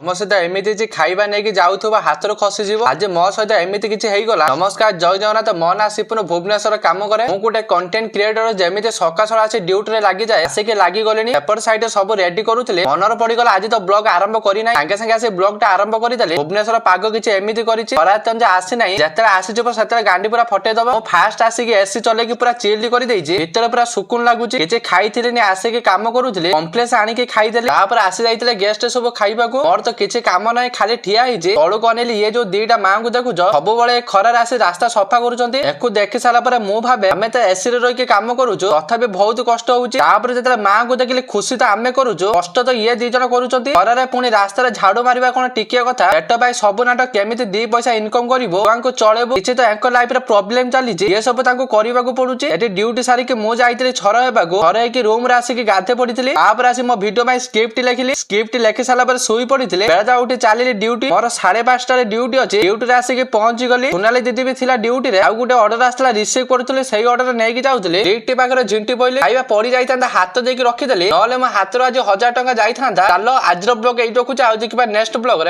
ମୋ ସହିତ ଏମିତି କିଛି ଖାଇବା ନେଇକି ଯାଉଥିବା ହାତରୁ ଖସିଯିବ। ଆଜି ମୋ ସହିତ ଏମିତି କିଛି ହେଇଗଲା। ନମସ୍କାର, ଜୟ ଜଗନ୍ନାଥ। ମୋ ନାଁ ସିପୁନ, ଭୁବନେଶ୍ୱର କାମ କରେ। ମୁଁ ଗୋଟେ କଣ୍ଟେଣ୍ଟ କ୍ରିଏଟର। ଯେମିତି ସକାଳ ଆସି ଡ୍ୟୁଟିରେ ଲାଗିଯାଏ, ଆସିକି ଲାଗିଗଲେଣି। ଏପଟ ସାଇଡରେ ସବୁ ରେଡି କରୁଥିଲେ। ମନରେ ପଡିଗଲା ଆଜି ତ ବ୍ଲଗ ଆରମ୍ଭ କରିନାହିଁ। ସାଙ୍ଗେ ସାଙ୍ଗେ ଆସି ବ୍ଲଗ ଟା ଆରମ୍ଭ କରିଦେଲେ। ଭୁବନେଶ୍ୱର ପାଗ କିଛି ଏମିତି କରିଛି, ଖରାତନ ଯେ ଆସିନାହିଁ। ଯେତେବେଳେ ଆସିଯିବ ସେତେବେଳେ ଗାଣ୍ଡି ପୁରା ଫଟେଇଦବ। ମୁଁ ଫାଷ୍ଟ ଆସିକି ଏସି ଚଲେଇକି ପୁରା ଚିଲ୍ଡ କରିଦେଇଛି। ଭିତରେ ପୁରା ସୁକୁନ ଲାଗୁଛି। କିଛି ଖାଇଥିଲିନି, ଆସିକି କାମ କରୁଥିଲି। କମ୍ପ୍ଲେକ୍ସ ଆଣିକି ଖାଇଦେଲି। ତାପରେ ଆସି ଯାଇଥିଲେ ଗେଷ୍ଟ ସବୁ ଖାଇବାକୁ। ମୋର ତ କିଛି କାମ ନାହିଁ, ଖାଲି ଠିଆ ହେଇଛି। ତଳୁକୁ ଅନେଇଲି, ଇଏ ଯୋଉ ଦିଟା ମାଙ୍କୁ ଦେଖୁଛ, ସବୁବେଳେ ଖରାରେ ଆସି ରାସ୍ତା ସଫା କରୁଛନ୍ତି। ଏକୁ ଦେଖି ସାରିଲା ପରେ ମୁଁ ଭାବେ ଆମେ ତ ଏସିରେ ରହିକି କାମ କରୁଛୁ, ତଥାପି ବହୁତ କଷ୍ଟ ହଉଛି। ତାପରେ ଯେତେବେଳେ ମାଙ୍କୁ ଦେଖିଲି, ଖୁସି ତ ଆମେ କରୁଛୁ, କଷ୍ଟ ତ ଇଏ ଦି ଜଣ କରୁଛନ୍ତି। ଖରାରେ ପୁଣି ରାସ୍ତାରେ ଝାଡୁ ମାରିବା କଣ ଟିକିଏ କଥା? ପେଟ ପାଇଁ ସବୁ ନାଟ କେମିତି ଦି ପଇସା ଇନକମ କରିବୁ, ଛୁଆଙ୍କୁ ଚଳେଇବୁ, କିଛି ତ ଏଙ୍କ ଲାଇଫରେ ପ୍ରୋବ୍ଲେମ ଚାଲିଛି। ଏ ସବୁ ତାଙ୍କୁ କରିବାକୁ ପଡୁଛି। ଏଠି ଡ୍ୟୁଟି ସାରିକି ମୁଁ ଯାଇଥିଲି ଛର ହେବାକୁ। ଛର ହେଇକି ରୁମରେ ଆସିକି ଗାଧେ ପଡିଥିଲି। ତାପରେ ଆସି ମୋ ଭିଡିଓ ପାଇଁ ସ୍କ୍ରିପ୍ଟ ଲେଖିଲି। ସ୍କ୍ରିପ୍ଟ ଲେଖି ସାରିଲା ପରେ ଶୋଇ ପଡିଥିଲି। ବେଳା ଉଠି ଚାଲିଲି ଡ୍ୟୁଟି। ମୋର 5:30ରେ ଡ୍ୟୁଟି ଅଛି। ଡ୍ୟୁଟିରେ ଆସିକି ପହଞ୍ଚି ଗଲି। ସୁନାଲି ଦିଦି ବି ଥିଲା ଡ୍ୟୁଟିରେ। ଆଉ ଗୋଟେ ଅର୍ଡର ଆସିଥିଲା, ରିସିଭ କରୁଥିଲି। ସେଇ ଅର୍ଡର ନେଇକି ଯାଉଥିଲି। ଲିଫ୍ଟ ପାଖରେ ଝିଣ୍ଟି ପଇଲି। ଖାଇବା ପଡି ଯାଇଥାନ୍ତା, ହାତ ଦେଇକି ରଖିଦେଲି। ନହେଲେ ମୋ ହାତରୁ ଆଜି 1000 ଟଙ୍କା ଯାଇଥାନ୍ତା। ଚାଲ ଆଜିର ବ୍ଲଗ ଏଇଠି ରଖୁଛି, ଆଉ ଦେଖିବା ନେକ୍ସଟ ବ୍ଲଗରେ।